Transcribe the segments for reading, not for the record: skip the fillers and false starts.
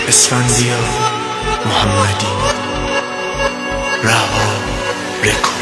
اسفندیار محمدی رها رکورد.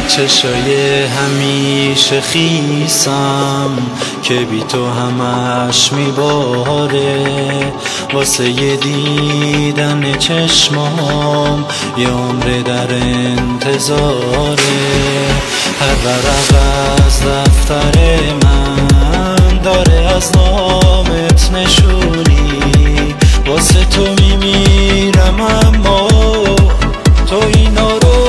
چشای همیشه خیسم که بی تو همش میباره، واسه یه دیدن چشمام یه عمر در انتظاره. هر ورق از دفتر من داره از نامت نشونی، واسه تو میمیرم اما تو اینا رو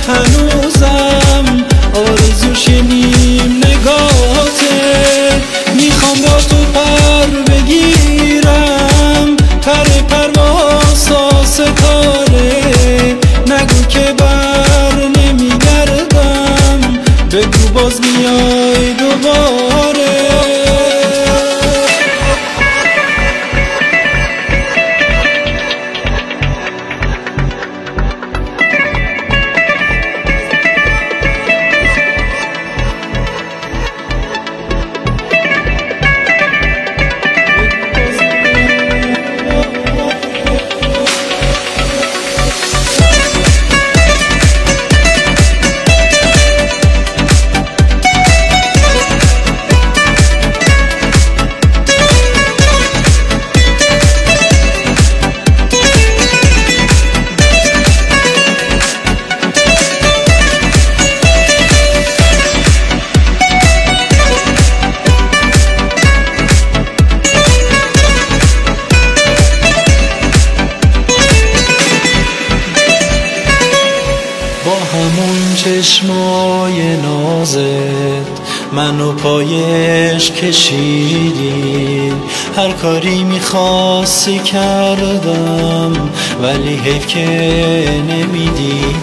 هنوزم آرزوش نیم نگاته. میخوام با تو پر بگیرم، پر پرواز ستاره. نگو که بر نمیگردم، بگو باز میای دوباره. همون چشمای نازت منو پایش کشیدی، هر کاری میخواستی کردم ولی حیف که نمیدیدی.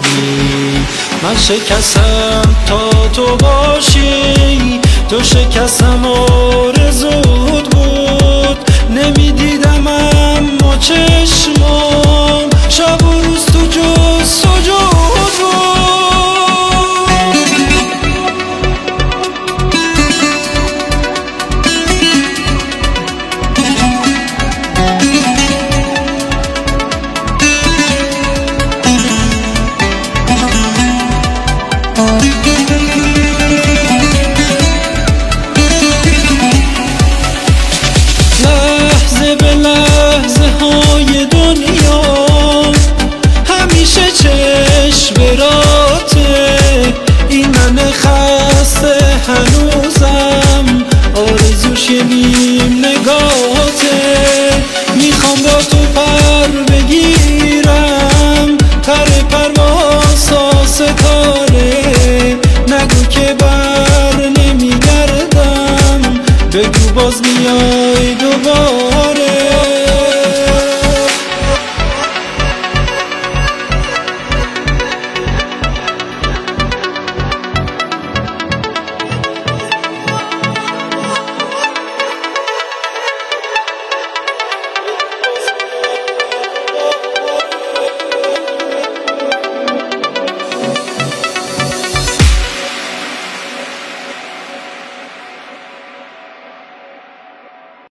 من شکستم تا تو باشی، تو شکستم آرزوت بود. نمیدیدم اما چشمام شب و روز تو جز سجود بود. لحظه به لحظه های دنیا همیشه چشم براته. این من خسته هنوزم آرزوش نیم نگاته. میخوام با تو پر بگیرم، پر پرواز ستاره. نگو که بر نمیگردم، بگو باز میای دوباره.